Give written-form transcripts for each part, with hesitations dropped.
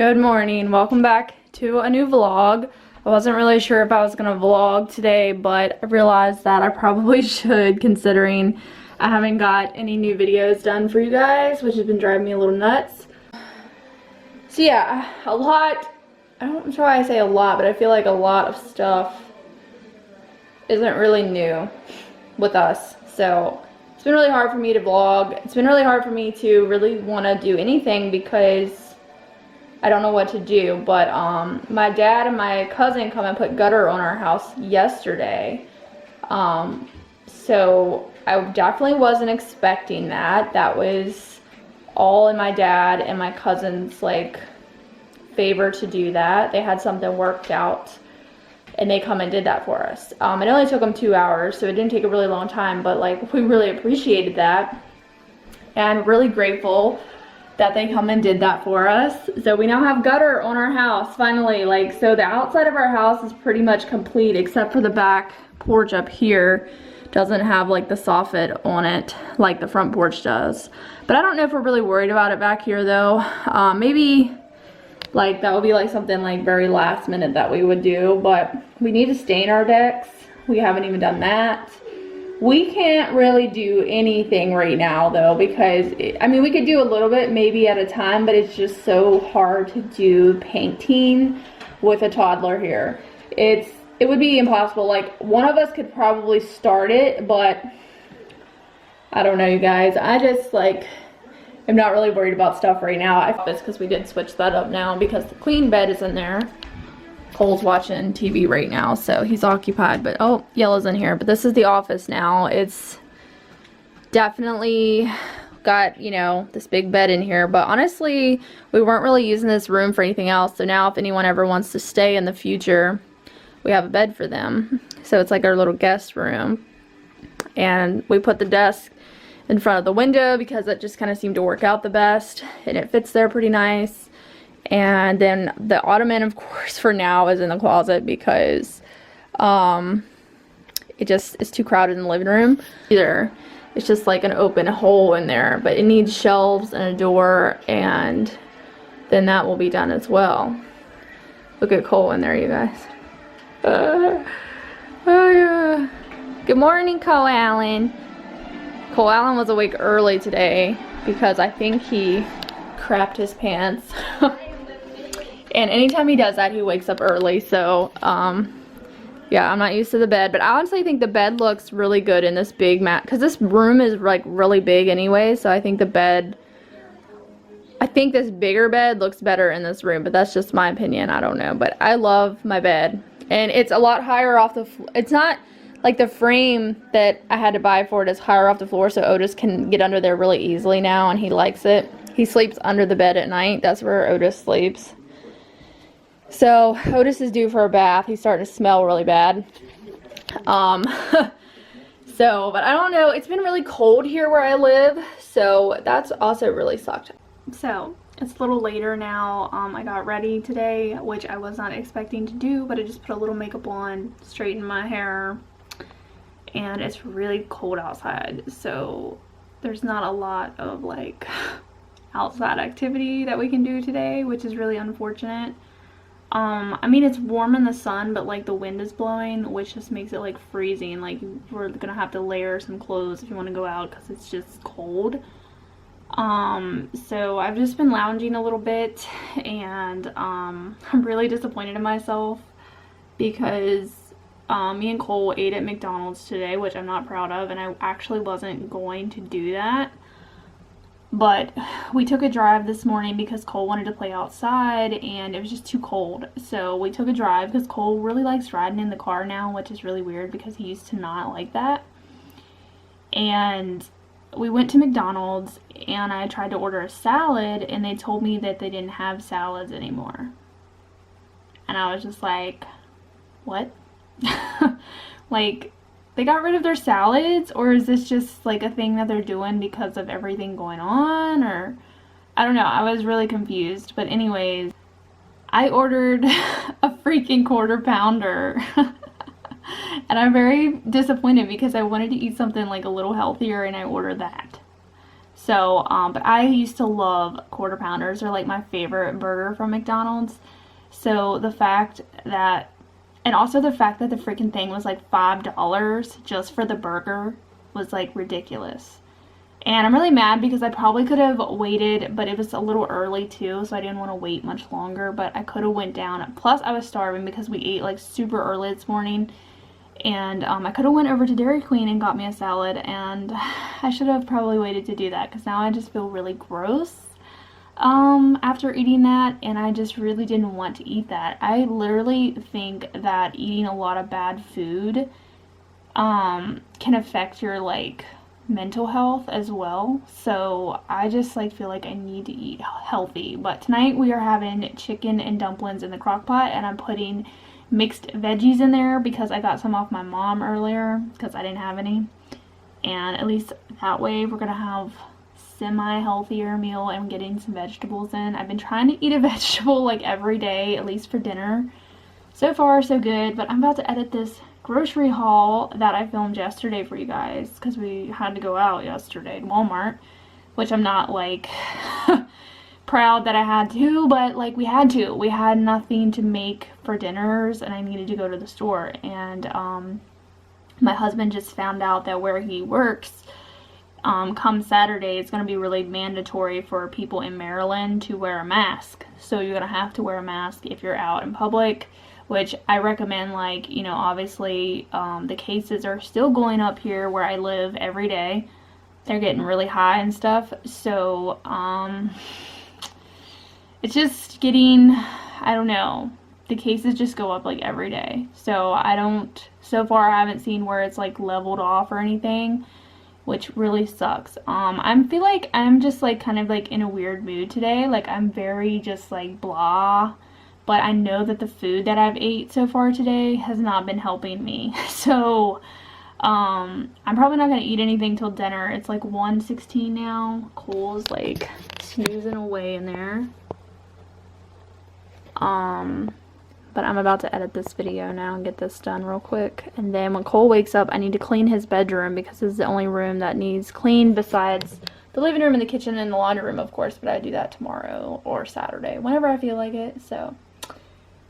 Good morning, welcome back to a new vlog. I wasn't really sure if I was gonna vlog today, but I realized that I probably should, considering I haven't got any new videos done for you guys, which has been driving me a little nuts. So yeah, a lot, I don't know why I say a lot, but I feel like a lot of stuff isn't really new with us. So it's been really hard for me to vlog. It's been really hard for me to really want to do anything because I don't know what to do. But my dad and my cousin come and put gutter on our house yesterday. So I definitely wasn't expecting that. That was all in my dad and my cousin's like favor to do that. They had something worked out and they come and did that for us. It only took them 2 hours, so it didn't take a really long time, but like we really appreciated that and really grateful that they come and did that for us. So we now have gutter on our house finally. Like, so the outside of our house is pretty much complete except for the back porch up here. Doesn't have like the soffit on it like the front porch does. But I don't know if we're really worried about it back here though. Maybe like that would be like something like very last minute that we would do, but we need to stain our decks. We haven't even done that. We can't really do anything right now though, because I mean we could do a little bit maybe at a time, but it's just so hard to do painting with a toddler here. It would be impossible. Like one of us could probably start it, but I don't know, you guys. I just like I'm not really worried about stuff right now. It's because we did switch that up now because the queen bed is in there. Cole's watching TV right now, so he's occupied, but oh, Yellow's in here. But this is the office now. It's definitely got, you know, this big bed in here, but honestly, we weren't really using this room for anything else. So now if anyone ever wants to stay in the future, we have a bed for them. So it's like our little guest room. And we put the desk in front of the window because it just kind of seemed to work out the best, and it fits there pretty nice. And then the ottoman, of course, for now is in the closet because it just is too crowded in the living room. Either it's just like an open hole in there, but it needs shelves and a door, and then that will be done as well. Look at Cole in there, you guys. Oh yeah. Good morning, Cole Allen. Cole Allen was awake early today because I think he crapped his pants. And anytime he does that, he wakes up early. So yeah, I'm not used to the bed, but I honestly think the bed looks really good in this big mat because this room is like really big anyway. So I think this bigger bed looks better in this room, but that's just my opinion. I don't know, but I love my bed, and it's a lot higher off the floor. It's not like the frame that I had to buy for it is higher off the floor, so Otis can get under there really easily now, and he likes it. He sleeps under the bed at night. That's where Otis sleeps. So Otis is due for a bath. He's starting to smell really bad. But I don't know. It's been really cold here where I live, so that's also really sucked. So it's a little later now. I got ready today, which I was not expecting to do, but I just put a little makeup on, straightened my hair, and it's really cold outside, so there's not a lot of like outside activity that we can do today, which is really unfortunate. I mean, it's warm in the sun, but like the wind is blowing, which just makes it like freezing. Like we're gonna have to layer some clothes if you want to go out because it's just cold. So I've just been lounging a little bit, and I'm really disappointed in myself because me and Cole ate at McDonald's today, which I'm not proud of, and I actually wasn't going to do that. But we took a drive this morning because Cole wanted to play outside and it was just too cold. So we took a drive because Cole really likes riding in the car now, which is really weird because he used to not like that. And we went to McDonald's and I tried to order a salad and they told me that they didn't have salads anymore. And I was just like, what? Like, they got rid of their salads, or is this just like a thing that they're doing because of everything going on, or I don't know. I was really confused. But anyways, I ordered a freaking quarter pounder and I'm very disappointed because I wanted to eat something like a little healthier and I ordered that. So, but I used to love Quarter Pounders. They're like my favorite burger from McDonald's. So the fact that, and also the fact that the freaking thing was like $5 just for the burger was like ridiculous. And I'm really mad because I probably could have waited, but it was a little early too, so I didn't want to wait much longer, but I could have went down. Plus I was starving because we ate like super early this morning. And I could have went over to Dairy Queen and got me a salad, and I should have probably waited to do that because now I just feel really gross after eating that, and I just really didn't want to eat that. I literally think that eating a lot of bad food can affect your like mental health as well. So I just like feel like I need to eat healthy. But tonight we are having chicken and dumplings in the crock pot, and I'm putting mixed veggies in there because I got some off my mom earlier because I didn't have any, and at least that way we're gonna have semi-healthier meal and getting some vegetables in. I've been trying to eat a vegetable like every day, at least for dinner. So far so good, but I'm about to edit this grocery haul that I filmed yesterday for you guys because we had to go out yesterday to Walmart, which I'm not like proud that I had to, but like we had to. We had nothing to make for dinners and I needed to go to the store, and my husband just found out that where he works, come Saturday, it's going to be really mandatory for people in Maryland to wear a mask. So you're going to have to wear a mask if you're out in public, which I recommend. Like, you know, obviously the cases are still going up here where I live every day. They're getting really high and stuff. So it's just getting, I don't know, the cases just go up like every day. So so far I haven't seen where it's like leveled off or anything, which really sucks. I feel like I'm just like kind of like in a weird mood today. Like I'm very just like blah, but I know that the food that I've ate so far today has not been helping me. So I'm probably not gonna eat anything till dinner. It's like 1:16 now. Cole's like snoozing away in there. But I'm about to edit this video now and get this done real quick. And then when Cole wakes up, I need to clean his bedroom because this is the only room that needs cleaned besides the living room and the kitchen and the laundry room, of course. But I do that tomorrow or Saturday, whenever I feel like it. So,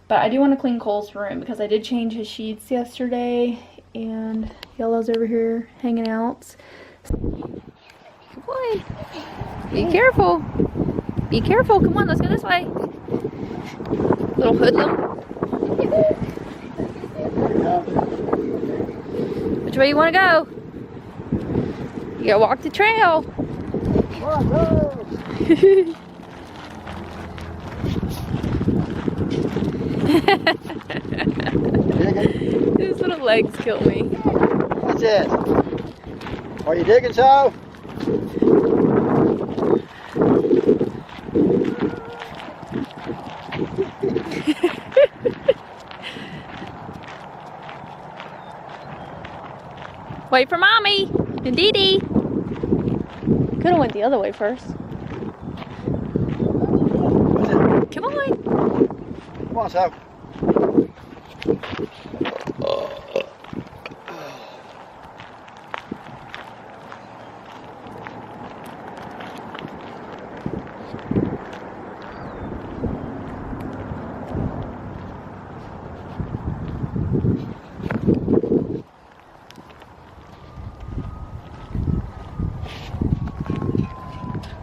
but I do want to clean Cole's room because I did change his sheets yesterday, and Yellow's over here hanging out. Come on. Be careful. Be careful. Come on, let's go this way. Little hoodlum. Which way you want to go? You gotta walk the trail. His little legs kill me. What's it? Are you digging so? Wait for mommy and Dee Dee. Could have went the other way first. Come on. Come on, so.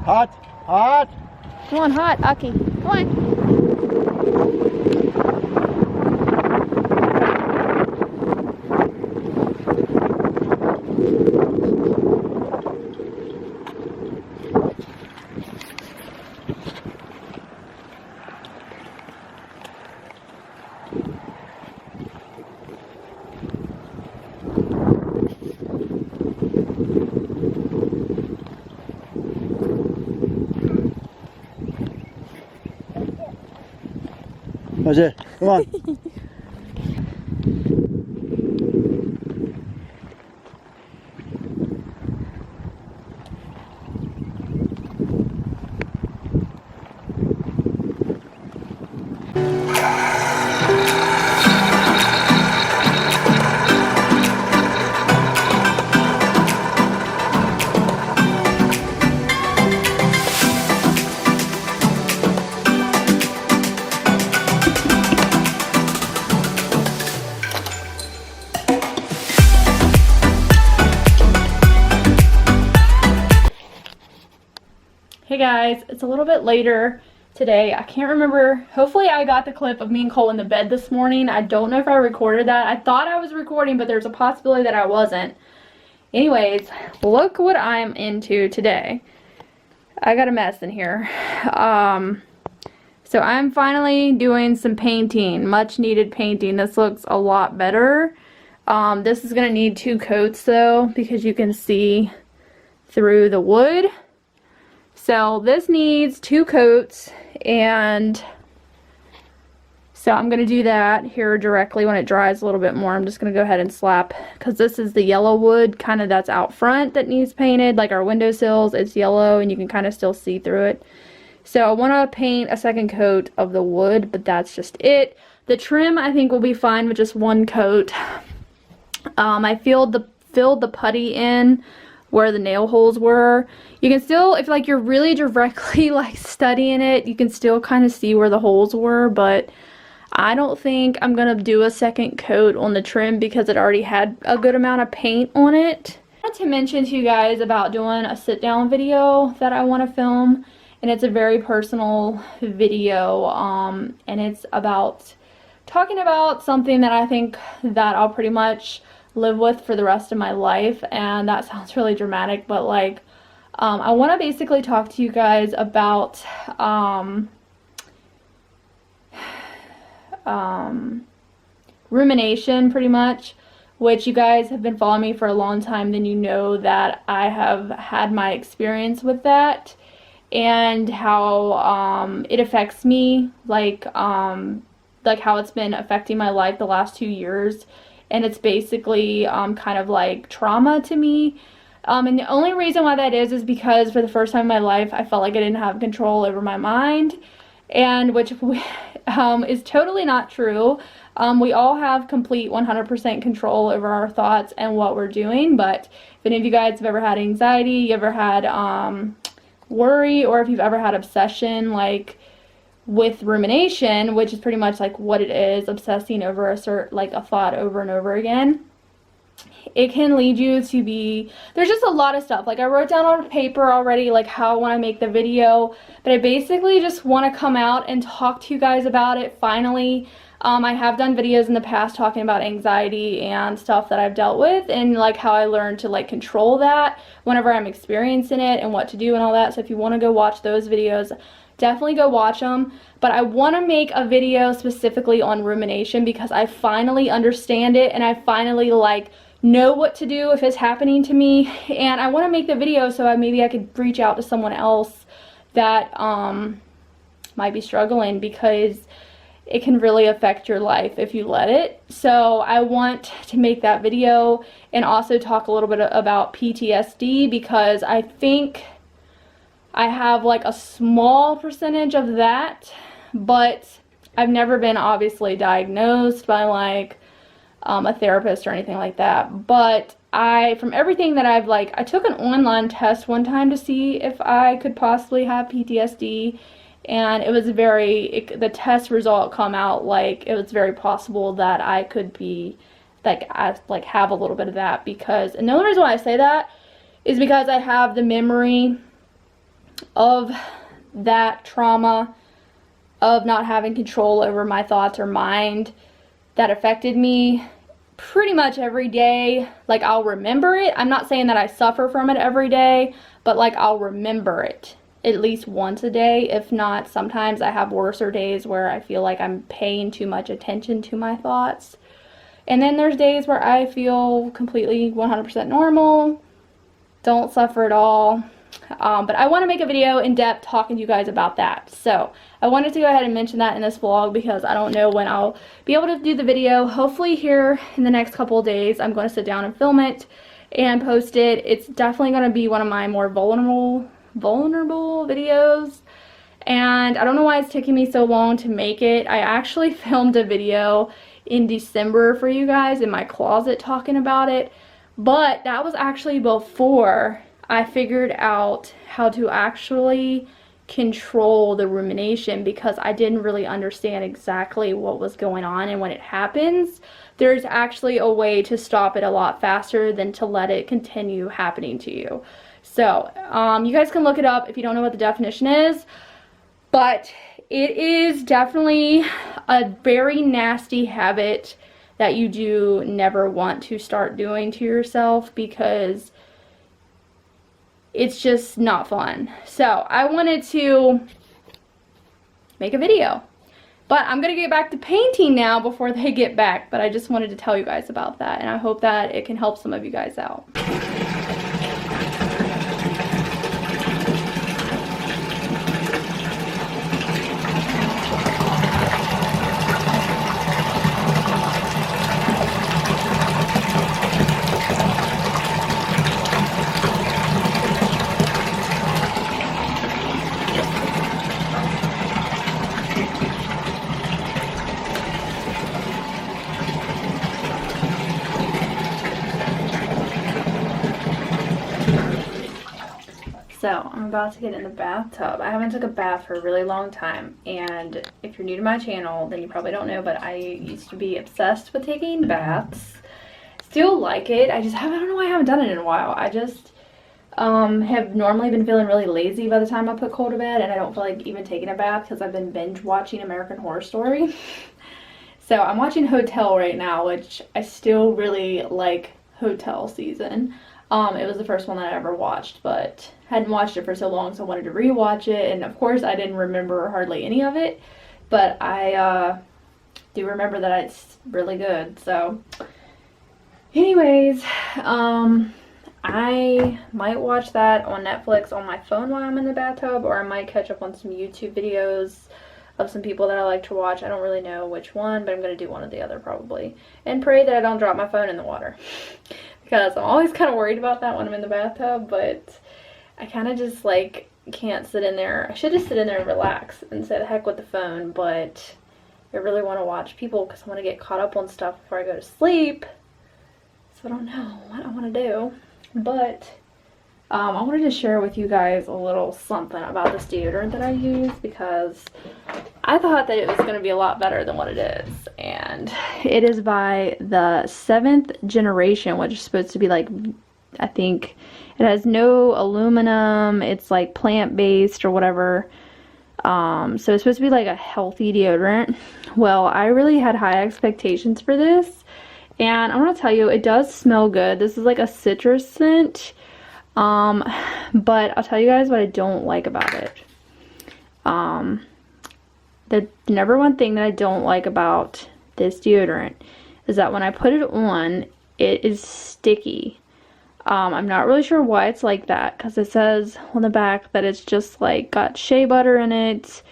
Hot, hot. Come on, hot, Aki. Come on. What's it? Come on. Hey guys, it's a little bit later today. I can't remember. Hopefully I got the clip of me and Cole in the bed this morning. I don't know if I recorded that. I thought I was recording, but there's a possibility that I wasn't. Anyways, look what I'm into today. I got a mess in here. So I'm finally doing some painting, much needed painting. This looks a lot better. This is gonna need 2 coats though, because you can see through the wood. So this needs 2 coats, and so I'm going to do that here directly when it dries a little bit more. I'm just going to go ahead and slap, because this is the yellow wood kind of that's out front that needs painted, like our windowsills. It's yellow and you can kind of still see through it. So I want to paint a 2nd coat of the wood, but that's just it. The trim I think will be fine with just 1 coat. I filled the putty in where the nail holes were. You can still, if like you're really directly like studying it, you can still kind of see where the holes were, but I don't think I'm gonna do a 2nd coat on the trim because it already had a good amount of paint on it. I wanted to mention to you guys about doing a sit down video that I want to film, and it's a very personal video, and it's about talking about something that I think that I'll pretty much live with for the rest of my life. And that sounds really dramatic, but like I want to basically talk to you guys about rumination, pretty much, which you guys have been following me for a long time, then you know that I have had my experience with that and how it affects me, like how it's been affecting my life the last 2 years. And it's basically kind of like trauma to me. And the only reason why that is because for the first time in my life, I felt like I didn't have control over my mind, and which is totally not true. We all have complete 100% control over our thoughts and what we're doing, but if any of you guys have ever had anxiety, you ever had worry, or if you've ever had obsession, like with rumination, which is pretty much like what it is, obsessing over a thought over and over again, it can lead you to be, there's just a lot of stuff. Like I wrote down on paper already like how I want to make the video, but I basically just want to come out and talk to you guys about it finally. I have done videos in the past talking about anxiety and stuff that I've dealt with, and like how I learned to like control that whenever I'm experiencing it and what to do and all that. So if you want to go watch those videos, definitely go watch them. But I want to make a video specifically on rumination because I finally understand it, and I finally like know what to do if it's happening to me. And I want to make the video so maybe I could reach out to someone else that might be struggling, because it can really affect your life if you let it. So I want to make that video and also talk a little bit about PTSD, because I think I have like a small percentage of that, but I've never been obviously diagnosed by like a therapist or anything like that. But from everything that I took an online test one time to see if I could possibly have PTSD, and it was the test result come out like it was very possible that I could be have a little bit of that, because, and the only reason why I say that is because I have the memory of that trauma of not having control over my thoughts or mind that affected me pretty much every day. Like I'll remember it. I'm not saying that I suffer from it every day, but like I'll remember it at least once a day. If not, sometimes I have worser days where I feel like I'm paying too much attention to my thoughts. And then there's days where I feel completely 100% normal, don't suffer at all. But I want to make a video in depth talking to you guys about that. So I wanted to go ahead and mention that in this vlog because I don't know when I'll be able to do the video. Hopefully here in the next couple of days I'm going to sit down and film it and post it. It's definitely going to be one of my more vulnerable videos, and I don't know why it's taking me so long to make it. I actually filmed a video in December for you guys in my closet talking about it, but that was actually before I figured out how to actually control the rumination, because I didn't really understand exactly what was going on, and when it happens, there's actually a way to stop it a lot faster than to let it continue happening to you. So, you guys can look it up if you don't know what the definition is, but it is definitely a very nasty habit that you do never want to start doing to yourself, because it's just not fun. So I wanted to make a video, but I'm gonna get back to painting now before they get back, but I just wanted to tell you guys about that, and I hope that it can help some of you guys out. So, I'm about to get in the bathtub. I haven't took a bath for a really long time, and if you're new to my channel, then you probably don't know, but I used to be obsessed with taking baths. Still like it. I don't know why I haven't done it in a while. I just have normally been feeling really lazy by the time I put Cole to bed, and I don't feel like even taking a bath because I've been binge watching American Horror Story. So, I'm watching Hotel right now, which I still really like Hotel season. It was the first one that I ever watched, but hadn't watched it for so long, so I wanted to rewatch it, and of course I didn't remember hardly any of it, but I do remember that it's really good. So anyways, I might watch that on Netflix on my phone while I'm in the bathtub, or I might catch up on some YouTube videos of some people that I like to watch. I don't really know which one, but I'm going to do one or the other probably, and pray that I don't drop my phone in the water, because I'm always kind of worried about that when I'm in the bathtub, but I kind of just like can't sit in there. I should just sit in there and relax and say the heck with the phone, but I really want to watch people because I want to get caught up on stuff before I go to sleep. So I don't know what I want to do, but I wanted to share with you guys a little something about this deodorant that I use, because I thought that it was going to be a lot better than what it is, and it is by the 7th generation, which is supposed to be like, I think it has no aluminum, it's like plant-based or whatever, so it's supposed to be like a healthy deodorant. Well, I really had high expectations for this, and I'm going to tell you, it does smell good. This is like a citrus scent, but I'll tell you guys what I don't like about it. The number one thing that I don't like about this deodorant is that when I put it on, it is sticky. I'm not really sure why it's like that, because it says on the back that it's just like got shea butter in it,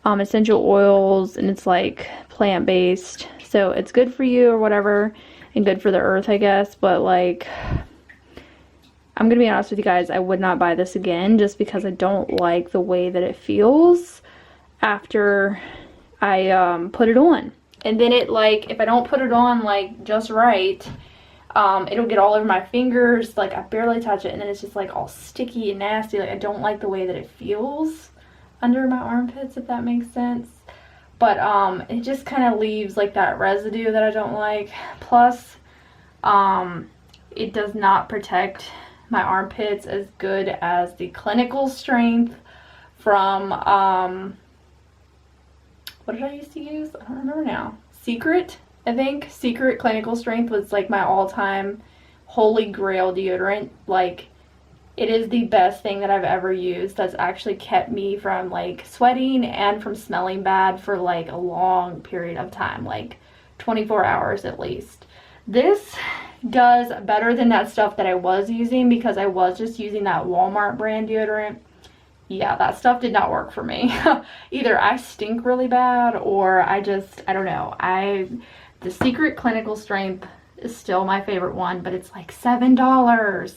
essential oils, and it's like plant-based, so it's good for you or whatever, and good for the earth, I guess. But like, I'm gonna be honest with you guys, I would not buy this again, just because I don't like the way that it feels after I put it on. And then it, like, if I don't put it on like just right, it'll get all over my fingers. Like, I barely touch it, and then it's just like all sticky and nasty. Like, I don't like the way that it feels under my armpits, if that makes sense. But it just kind of leaves like that residue that I don't like. Plus, it does not protect my armpits as good as the clinical strength from what did I used to use? I don't remember now. Secret, I think. Secret Clinical Strength was like my all-time holy grail deodorant. Like, it is the best thing that I've ever used that's actually kept me from like sweating and from smelling bad for like a long period of time, like 24 hours at least. This does better than that stuff that I was using, because I was just using that Walmart brand deodorant. Yeah, that stuff did not work for me. Either I stink really bad, or I don't know. The Secret Clinical Strength is still my favorite one, but it's like $7.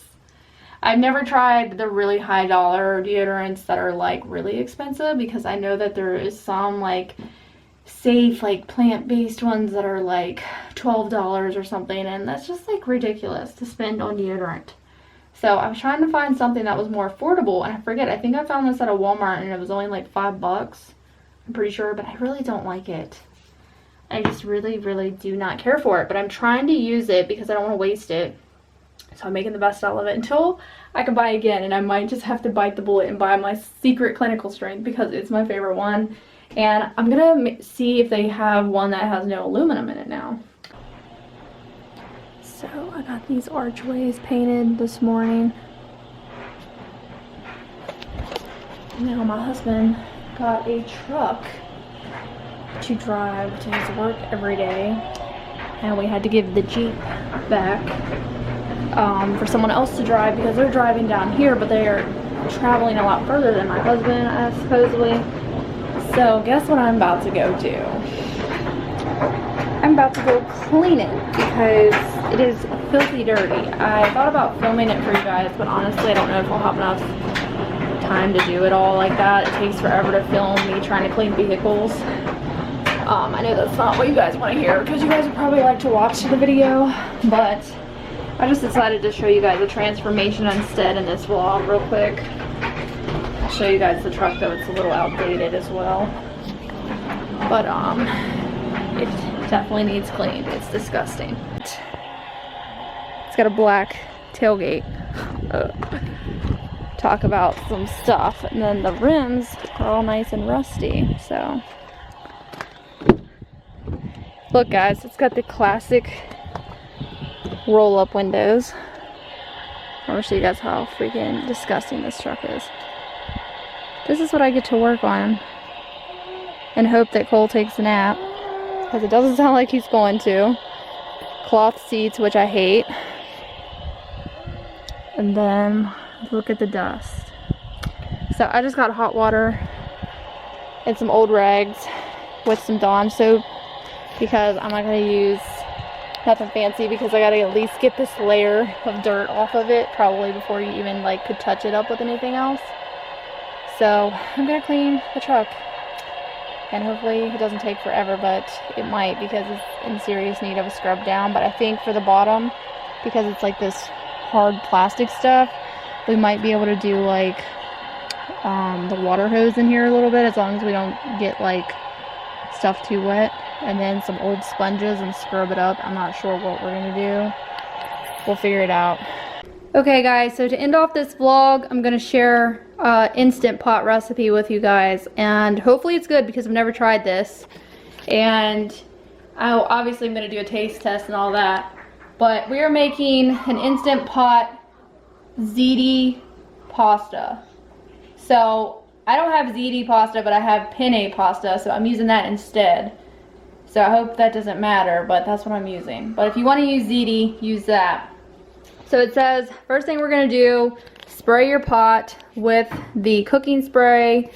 I've never tried the really high dollar deodorants that are like really expensive, because I know that there is some like safe, like plant-based ones that are like $12 or something, and that's just like ridiculous to spend on deodorant. So I was trying to find something that was more affordable, and I forget, I think I found this at a Walmart, and it was only like $5, I'm pretty sure, but I really don't like it. I just really, really do not care for it, but I'm trying to use it because I don't want to waste it. So I'm making the best out of it until I can buy again, and I might just have to bite the bullet and buy my secret clinical strength because it's my favorite one. And I'm gonna see if they have one that has no aluminum in it now. So I got these archways painted this morning. Now my husband got a truck to drive to his work every day, and we had to give the Jeep back for someone else to drive because they're driving down here, but they're traveling a lot further than my husband, supposedly. So guess what I'm about to go do? I'm about to go clean it because it is filthy dirty. I thought about filming it for you guys, but honestly I don't know if I'll have enough time to do it all like that. It takes forever to film me trying to clean vehicles. I know that's not what you guys want to hear because you guys would probably like to watch the video, but I just decided to show you guys a transformation instead in this vlog real quick. I'll show you guys the truck though, it's a little outdated as well. But it definitely needs cleaned. It's disgusting. It's got a black tailgate. Talk about some stuff, and then the rims are all nice and rusty. So look guys, it's got the classic roll-up windows. I want to show you guys how freaking disgusting this truck is. This is what I get to work on and hope that Cole takes a nap, because it doesn't sound like he's going to. Cloth seats, which I hate. And then look at the dust. So I just got hot water and some old rags with some Dawn soap because I'm not going to use nothing fancy, because I got to at least get this layer of dirt off of it probably before you even like could touch it up with anything else. So I'm going to clean the truck, and hopefully it doesn't take forever, but it might because it's in serious need of a scrub down. But I think for the bottom, because it's like this hard plastic stuff, we might be able to do like the water hose in here a little bit, as long as we don't get like stuff too wet, and then some old sponges and scrub it up. I'm not sure what we're gonna do. We'll figure it out. Okay guys, so to end off this vlog, I'm gonna share instant pot recipe with you guys, and hopefully it's good because I've never tried this, and obviously I'm gonna do a taste test and all that, but we are making an instant pot ziti pasta. So I don't have ziti pasta, but I have penne pasta, so I'm using that instead. So I hope that doesn't matter, but that's what I'm using. But if you want to use ziti, use that. So it says, first thing we're going to do, spray your pot with the cooking spray,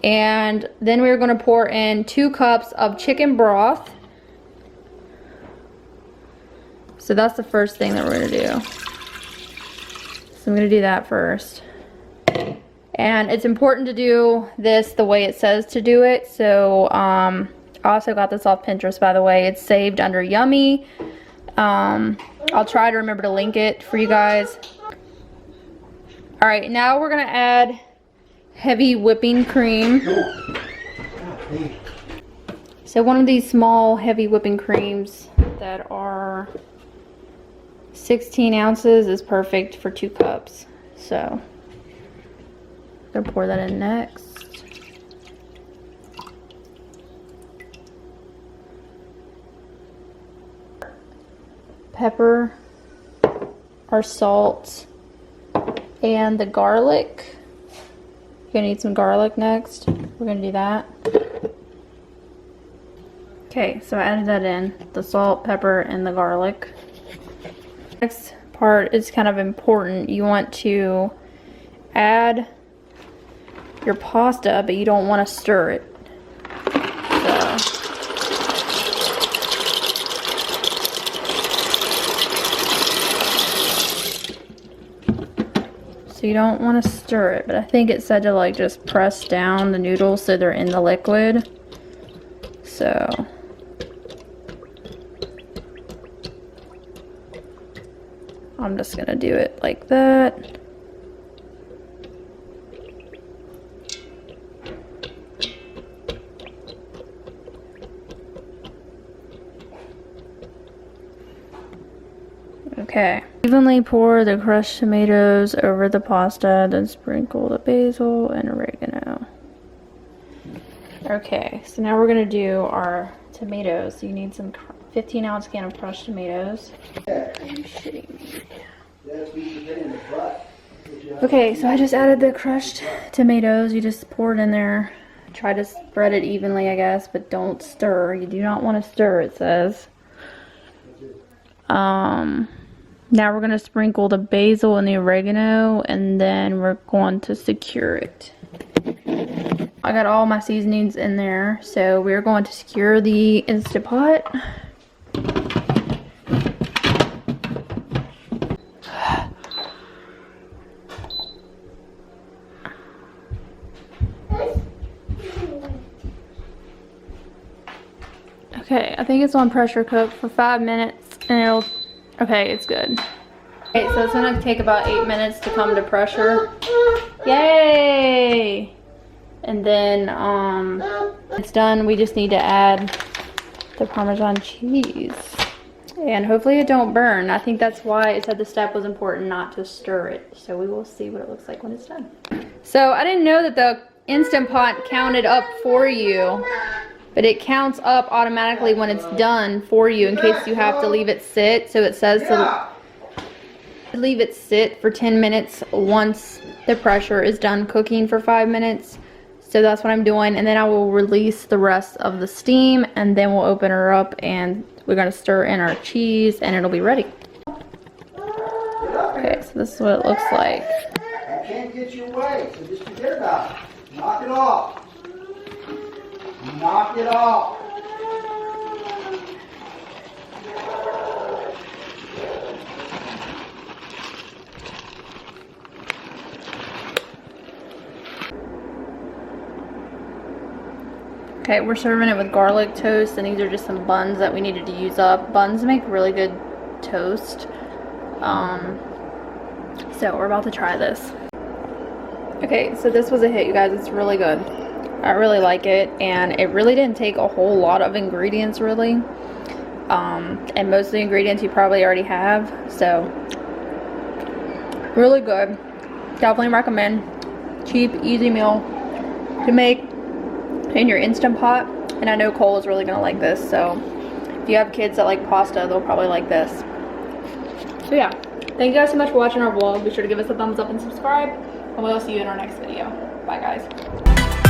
and then we're going to pour in 2 cups of chicken broth. So that's the first thing that we're going to do. So I'm going to do that first. And it's important to do this the way it says to do it. So I also got this off Pinterest, by the way. It's saved under Yummy. I'll try to remember to link it for you guys. Alright, now we're going to add heavy whipping cream. So one of these small heavy whipping creams that are 16 ounces is perfect for 2 cups. So I'm going to pour that in next. Pepper, our salt, and the garlic. You're gonna need some garlic next. We're gonna do that. Okay, so I added that in, the salt, pepper, and the garlic. Next part is kind of important. You want to add your pasta, but you don't want to stir it. So you don't want to stir it, but I think it said to like just press down the noodles so they're in the liquid. So I'm just gonna do it like that. Okay, Evenly pour the crushed tomatoes over the pasta, then sprinkle the basil and oregano. Okay, so now we're gonna do our tomatoes. So you need some 15-ounce can of crushed tomatoes. Are you shitting me? Okay, so I just added the crushed tomatoes. You just pour it in there. Try to spread it evenly, I guess, but don't stir. You do not want to stir, it says. Now we're going to sprinkle the basil and the oregano, and then we're going to secure it. I got all my seasonings in there, so we're going to secure the Instant Pot. Okay, I think it's on pressure cook for 5 minutes, and it'll, okay, it's good. Okay, so it's gonna take about 8 minutes to come to pressure. Yay! And then, it's done. We just need to add the Parmesan cheese. And hopefully it don't burn. I think that's why it said the step was important not to stir it. So we will see what it looks like when it's done. So I didn't know that the Instant Pot counted up for you. But it counts up automatically when it's done for you in case you have to leave it sit. So it says to leave it sit for 10 minutes once the pressure is done cooking for 5 minutes. So that's what I'm doing. And then I will release the rest of the steam, and then we'll open her up and we're gonna stir in our cheese and it'll be ready. Okay, so this is what it looks like. I can't get you away, so just forget about it. Knock it off. Knock it off. Okay, we're serving it with garlic toast, and these are just some buns that we needed to use up. Buns make really good toast. So we're about to try this. Okay, so this was a hit, you guys. It's really good. I really like it, and it really didn't take a whole lot of ingredients, really. And most of the ingredients you probably already have, so really good. Definitely recommend. Cheap, easy meal to make in your Instant Pot, and I know Cole is really gonna like this, so if you have kids that like pasta, they'll probably like this. So yeah, thank you guys so much for watching our vlog. Be sure to give us a thumbs up and subscribe, and we'll see you in our next video. Bye guys.